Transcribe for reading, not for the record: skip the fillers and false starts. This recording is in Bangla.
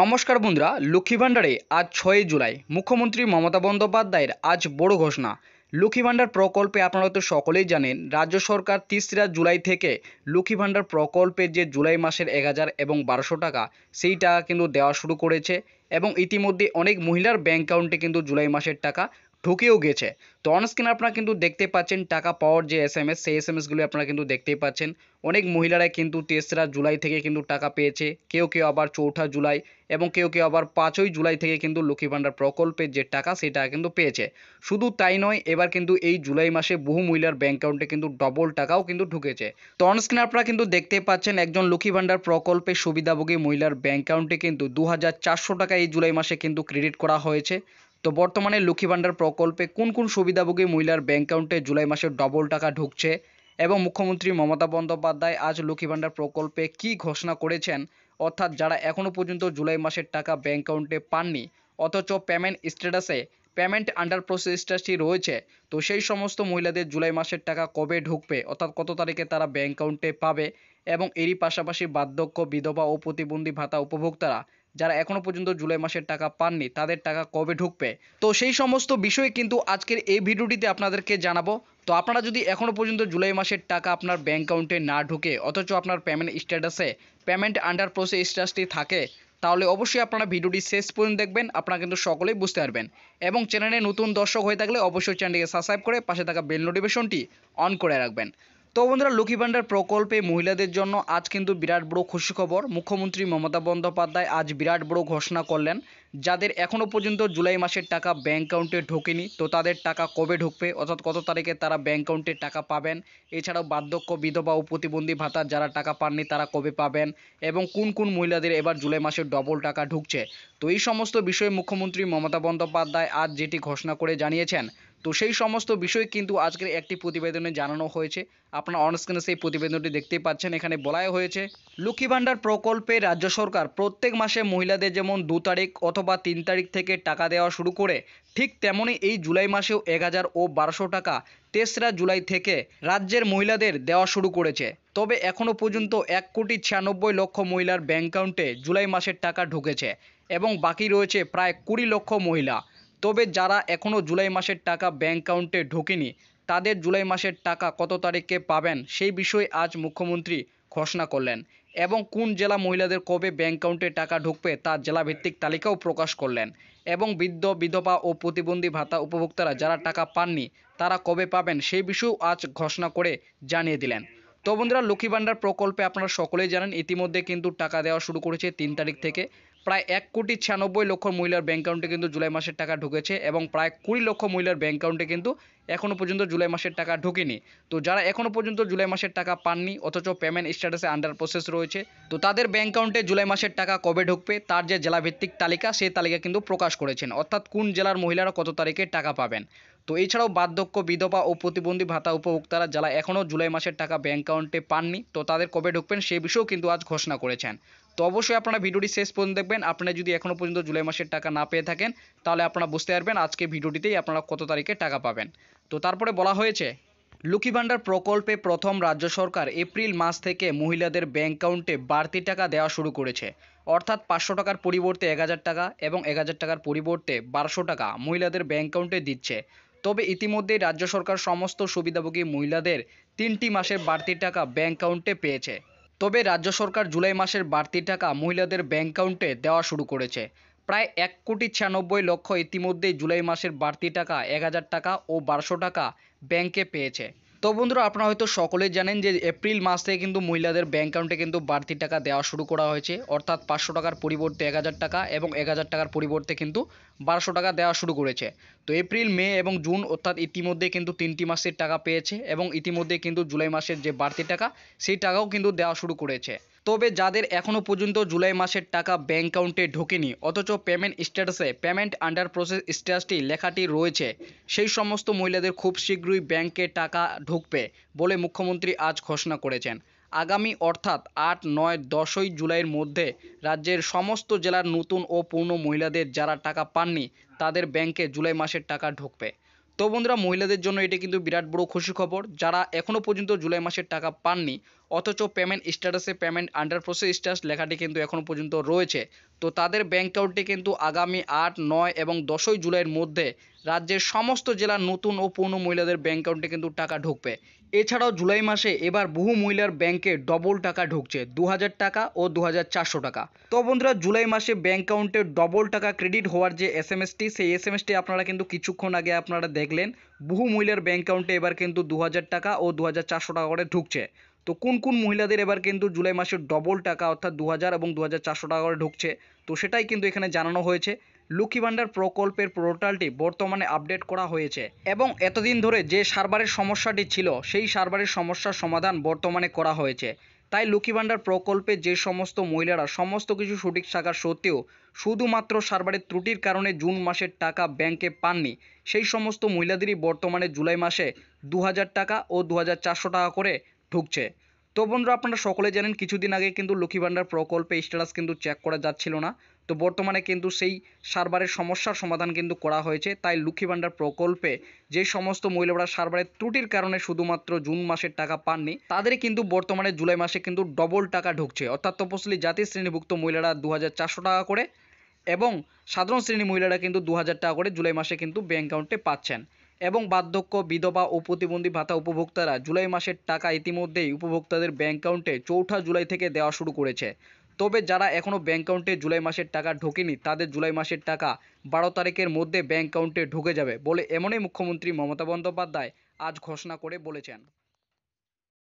নমস্কার বন্ধুরা, লক্ষ্মী ভাণ্ডারে আজ 6 জুলাই মুখ্যমন্ত্রী মমতা বন্দ্যোপাধ্যায়ের আজ বড় ঘোষণা। লক্ষ্মী ভাণ্ডার প্রকল্পে আপনারা তো সকলেই জানেন, রাজ্য সরকার 3রা জুলাই থেকে লক্ষ্মী ভাণ্ডার প্রকল্পে যে জুলাই মাসের 1000 এবং 1200 টাকা সেই টাকা কিন্তু দেওয়া শুরু করেছে এবং ইতিমধ্যে অনেক মহিলার ব্যাংক অ্যাকাউন্টে কিন্তু জুলাই মাসের টাকা ঢুকেও গেছে। তো অনস্ক্রিন আপনারা কিন্তু দেখতে পাচ্ছেন টাকা পাওয়ার যে এসএমএস, সেই এসএমএসগুলি আপনারা কিন্তু দেখতেই পাচ্ছেন। অনেক মহিলারাই কিন্তু 3রা জুলাই থেকে কিন্তু টাকা পেয়েছে, কেউ কেউ আবার 4ঠা জুলাই এবং কেউ কেউ আবার 5ই জুলাই থেকে কিন্তু লক্ষ্মী ভাণ্ডার প্রকল্পের যে টাকা সেই টাকা কিন্তু পেয়েছে। শুধু তাই নয়, এবার কিন্তু এই জুলাই মাসে বহু মহিলার ব্যাংক অ্যাকাউন্টে কিন্তু ডবল টাকাও কিন্তু ঢুকেছে। তো অনস্ক্রিন আপনারা কিন্তু দেখতে পাচ্ছেন একজন লক্ষ্মী ভাণ্ডার প্রকল্পে সুবিধাভোগী মহিলার ব্যাংক অ্যাকাউন্টে কিন্তু 2400 টাকা এই জুলাই মাসে কিন্তু ক্রেডিট করা হয়েছে। তো বর্তমানে লক্ষ্মী ভাণ্ডার প্রকল্পে কোন কোন সুবিধাভোগী মহিলার ব্যাংক অ্যাকাউন্টে জুলাই মাসে ডবল টাকা ঢুকছে এবং মুখ্যমন্ত্রী মমতা বন্দ্যোপাধ্যায় আজ লক্ষ্মী ভাণ্ডার প্রকল্পে কী ঘোষণা করেছেন, অর্থাৎ যারা এখনও পর্যন্ত জুলাই মাসের টাকা ব্যাংক অ্যাকাউন্টে পাননি অথচ পেমেন্ট স্ট্যাটাসে পেমেন্ট আন্ডার প্রসেসটি রয়েছে, তো সেই সমস্ত মহিলাদের জুলাই মাসের টাকা কবে ঢুকবে, অর্থাৎ কত তারিখে তারা ব্যাংক অ্যাকাউন্টে পাবে এবং এরই পাশাপাশি বার্ধক্য, বিধবা ও প্রতিবন্ধী ভাতা উপভোক্তারা যারা এখনও পর্যন্ত জুলাই মাসের টাকা পাননি তাদের টাকা কবে ঢুকবে, তো সেই সমস্ত বিষয় কিন্তু আজকের এই ভিডিওটিতে আপনাদেরকে জানাবো। তো আপনারা যদি এখনও পর্যন্ত জুলাই মাসের টাকা আপনার ব্যাংক অ্যাকাউন্টে না ঢুকে অথচ আপনার পেমেন্ট স্ট্যাটাসে পেমেন্ট আন্ডার প্রসেস স্ট্যাটাসটি থাকে, তাহলে অবশ্যই আপনারা ভিডিওটি শেষ পর্যন্ত দেখবেন, আপনারা কিন্তু সকলেই বুঝতে পারবেন। এবং চ্যানেলে নতুন দর্শক হয়ে থাকলে অবশ্যই চ্যানেলটিকে সাবস্ক্রাইব করে পাশে থাকা বেল নোটিফিকেশনটি অন করে রাখবেন। তো বন্ধুরা, লক্ষ্মী ভাণ্ডার প্রকল্পে মহিলাদের জন্য আজ কিন্তু বিরাট বড় খুশি খবর। মুখ্যমন্ত্রী মমতা বন্দ্যোপাধ্যায় আজ বিরাট বড় ঘোষণা করলেন, যাদের এখনও পর্যন্ত জুলাই মাসের টাকা ব্যাংক অ্যাকাউন্টে ঢোকেনি তো তাদের টাকা কবে ঢুকবে, অর্থাৎ কত তারিখে তারা ব্যাংক অ্যাকাউন্টে টাকা পাবেন। এছাড়াও বার্ধক্য, বিধবা ও প্রতিবন্ধী ভাতা যারা টাকা পাননি তারা কবে পাবেন এবং কোন কোন মহিলাদের এবার জুলাই মাসে ডবল টাকা ঢুকছে, তো এই সমস্ত বিষয়ে মুখ্যমন্ত্রী মমতা বন্দ্যোপাধ্যায় আজ যেটি ঘোষণা করে জানিয়েছেন, তো সেই সমস্ত বিষয় কিন্তু আজকের একটি প্রতিবেদনে জানানো হয়েছে। আপনারা অনস্ক্রিনে সেই প্রতিবেদনটি দেখতেই পাচ্ছেন। এখানে বলা হয়েছে, লক্ষ্মী ভাণ্ডার প্রকল্পে রাজ্য সরকার প্রত্যেক মাসে মহিলাদের যেমন 2 তারিখ অথবা 3 তারিখ থেকে টাকা দেওয়া শুরু করে, ঠিক তেমনই এই জুলাই মাসেও 1000 ও 1200 টাকা 3রা জুলাই থেকে রাজ্যের মহিলাদের দেওয়া শুরু করেছে। তবে এখনও পর্যন্ত 1,96,00,000 মহিলার ব্যাংক অ্যাকাউন্টে জুলাই মাসের টাকা ঢুকেছে এবং বাকি রয়েছে প্রায় 20 লক্ষ মহিলা। তবে যারা এখনও জুলাই মাসের টাকা ব্যাংক অ্যাকাউন্টে ঢোকেনি তাদের জুলাই মাসের টাকা কত তারিখে পাবেন সেই বিষয়ে আজ মুখ্যমন্ত্রী ঘোষণা করলেন এবং কোন জেলা মহিলাদের কবে ব্যাংক অ্যাকাউন্টে টাকা ঢুকবে তার জেলাভিত্তিক তালিকাও প্রকাশ করলেন এবং বৃদ্ধ, বিধবা ও প্রতিবন্ধী ভাতা উপভোক্তারা যারা টাকা পাননি তারা কবে পাবেন সেই বিষয়েও আজ ঘোষণা করে জানিয়ে দিলেন। তো বন্ধুরা, লক্ষ্মী ভাণ্ডার প্রকল্পে আপনারা সকলেই জানেন ইতিমধ্যে কিন্তু টাকা দেওয়া শুরু করেছে 3 তারিখ থেকে। প্রায় 1,96,00,000 মহিলার ব্যাংক অ্যাকাউন্টে কিন্তু জুলাই মাসের টাকা ঢুকেছে এবং প্রায় 20 লক্ষ মহিলার ব্যাংক অ্যাকাউন্টে কিন্তু এখনও পর্যন্ত জুলাই মাসের টাকা ঢোকেনি। তো যারা এখনও পর্যন্ত জুলাই মাসের টাকা পাননি অথচ পেমেন্ট স্ট্যাটাসে আন্ডার প্রসেস রয়েছে, তো তাদের ব্যাংক অ্যাকাউন্টে জুলাই মাসের টাকা কবে ঢুকবে তার যে জেলাভিত্তিক তালিকা সেই তালিকা কিন্তু প্রকাশ করেছেন, অর্থাৎ কোন জেলার মহিলারা কত তারিখে টাকা পাবেন। তো এছাড়াও বার্ধক্য, বিধবা ও প্রতিবন্ধী ভাতা উপভোক্তারা যারা এখনও জুলাই মাসের টাকা ব্যাংক অ্যাকাউন্টে পাননি তো তাদের কবে ঢুকবেন সেই বিষয়েও কিন্তু আজ ঘোষণা করেছেন। তো অবশ্যই আপনারা ভিডিওটি শেষ পর্যন্ত দেখবেন। আপনারা যদি এখনও পর্যন্ত জুলাই মাসের টাকা না পেয়ে থাকেন তাহলে আপনারা বুঝতে পারবেন আজকে ভিডিওটিতেই আপনারা কত তারিখে টাকা পাবেন। তো তারপরে বলা হয়েছে, লক্ষ্মী ভাণ্ডার প্রকল্পে প্রথম রাজ্য সরকার এপ্রিল মাস থেকে মহিলাদের ব্যাংক অ্যাকাউন্টে বাড়তি টাকা দেওয়া শুরু করেছে, অর্থাৎ 500 টাকার পরিবর্তে 1000 টাকা এবং 1000 টাকার পরিবর্তে 1200 টাকা মহিলাদের ব্যাংক অ্যাকাউন্টে দিচ্ছে। তবে ইতিমধ্যেই রাজ্য সরকার সমস্ত সুবিধাভোগী মহিলাদের 3টি মাসের বাড়তি টাকা ব্যাংক অ্যাকাউন্টে পেয়েছে। তবে রাজ্য সরকার জুলাই মাসের বাড়তি টাকা মহিলাদের ব্যাংক অ্যাকাউন্টে দেওয়া শুরু করেছে। প্রায় 1,96,00,000 ইতিমধ্যেই জুলাই মাসের বাড়তি টাকা 1000 টাকা ও 1200 টাকা ব্যাংকে পেয়েছে। তো বন্ধুরা, আপনারা হয়তো সকলেই জানেন যে এপ্রিল মাস থেকে কিন্তু মহিলাদের ব্যাংক অ্যাকাউন্টে কিন্তু বাড়তি টাকা দেওয়া শুরু করা হয়েছে, অর্থাৎ 500 টাকার পরিবর্তে 1000 টাকা এবং 1000 টাকার পরিবর্তে কিন্তু 1200 টাকা দেওয়া শুরু করেছে। তো এপ্রিল, মে এবং জুন অর্থাৎ ইতিমধ্যে কিন্তু 3টি মাসের টাকা পেয়েছে এবং ইতিমধ্যে কিন্তু জুলাই মাসের যে বাড়তি টাকা সেই টাকাও কিন্তু দেওয়া শুরু করেছে। তবে যাদের এখনও পর্যন্ত জুলাই মাসের টাকা ব্যাংক অ্যাকাউন্টে ঢোকেনি অথচ পেমেন্ট স্ট্যাটাসে পেমেন্ট আন্ডার প্রসেস স্ট্যাটাসটি লেখাটি রয়েছে, সেই সমস্ত মহিলাদের খুব শীঘ্রই ব্যাংকে টাকা ঢুকবে বলে মুখ্যমন্ত্রী আজ ঘোষণা করেছেন। আগামী অর্থাৎ 8, 9, 10ই জুলাইয়ের মধ্যে রাজ্যের সমস্ত জেলার নতুন ও পূর্ণ মহিলাদের যারা টাকা পাননি তাদের ব্যাংকে জুলাই মাসের টাকা ঢুকবে। তো বন্ধুরা, মহিলাদের জন্য এটা কিন্তু বিরাট বড় খুশি খবর। যারা এখনও পর্যন্ত জুলাই মাসের টাকা পাননি অথচ পেমেন্ট স্ট্যাটাসে পেমেন্ট আন্ডার প্রসেস স্ট্যাটাস লেখাটি কিন্তু এখনও পর্যন্ত রয়েছে। তো তাদের ব্যাঙ্ক অ্যাকাউন্টে কিন্তু আগামী 8, 9 এবং 10ই জুলাইয়ের মধ্যে রাজ্যের সমস্ত জেলার নতুন ও পুরনো মহিলাদের ব্যাঙ্ক অ্যাকাউন্টে কিন্তু টাকা ঢুকবে। এছাড়াও জুলাই মাসে এবার বহু মহিলার ব্যাংকে ডবল টাকা ঢুকছে, 2000 টাকা ও 2400 টাকা। তো বন্ধুরা, জুলাই মাসে ব্যাঙ্ক অ্যাকাউন্টে ডবল টাকা ক্রেডিট হওয়ার যে এসএমএসটি, সেই এসএমএসটি আপনারা কিন্তু কিছুক্ষণ আগে আপনারা দেখলেন। বহু মহিলার ব্যাঙ্ক অ্যাকাউন্টে এবার কিন্তু 2000 টাকা ও 2400 টাকা করে ঢুকছে। তো কোন কোন মহিলাদের এবার কিন্তু জুলাই মাসে ডবল টাকা অর্থাৎ 2000 এবং 2400 টাকা করে ঢুকছে, তো সেটাই কিন্তু এখানে জানানো হয়েছে। লক্ষ্মী ভাণ্ডার প্রকল্পের পোর্টালটি বর্তমানে আপডেট করা হয়েছে এবং এতদিন ধরে যে সার্ভারের সমস্যাটি ছিল সেই সার্ভারের সমস্যার সমাধান বর্তমানে করা হয়েছে। তাই লক্ষ্মী ভাণ্ডার প্রকল্পে যে সমস্ত মহিলারা সমস্ত কিছু সঠিক থাকার সত্ত্বেও শুধুমাত্র সার্ভারের ত্রুটির কারণে জুন মাসের টাকা ব্যাংকে পাননি, সেই সমস্ত মহিলাদেরই বর্তমানে জুলাই মাসে 2000 টাকা ও 2400 টাকা করে ঢুকছে। তো বন্ধুরা, আপনারা সকলে জানেন কিছুদিন আগে কিন্তু লক্ষ্মী ভাণ্ডার প্রকল্পে স্ট্যাটাস কিন্তু চেক করা যাচ্ছিল না। তো বর্তমানে কিন্তু সেই সার্ভারের সমস্যার সমাধান কিন্তু করা হয়েছে। তাই লক্ষ্মী ভাণ্ডার প্রকল্পে যে সমস্ত মহিলারা সার্ভারের ত্রুটির কারণে শুধুমাত্র জুন মাসের টাকা পাননি, তাদের কিন্তু বর্তমানে জুলাই মাসে কিন্তু ডবল টাকা ঢুকছে। অর্থাৎ তপশিলি জাতি শ্রেণীভুক্ত মহিলারা 2400 টাকা করে এবং সাধারণ শ্রেণী মহিলারা কিন্তু 2000 টাকা করে জুলাই মাসে কিন্তু ব্যাঙ্ক অ্যাকাউন্টে পাচ্ছেন। এবং বার্ধক্য, বিধবা ও প্রতিবন্ধী ভাতা উপভোক্তারা জুলাই মাসের টাকা ইতিমধ্যেই উপভোক্তাদের ব্যাঙ্ক অ্যাকাউন্টে 4 জুলাই থেকে দেওয়া শুরু করেছে। তবে যারা এখনও ব্যাঙ্ক অ্যাকাউন্টে জুলাই মাসের টাকা ঢোকেনি, তাদের জুলাই মাসের টাকা 12 তারিখের মধ্যে ব্যাঙ্ক অ্যাকাউন্টে ঢুকে যাবে বলে এমনই মুখ্যমন্ত্রী মমতা বন্দ্যোপাধ্যায় আজ ঘোষণা করে বলেছেন।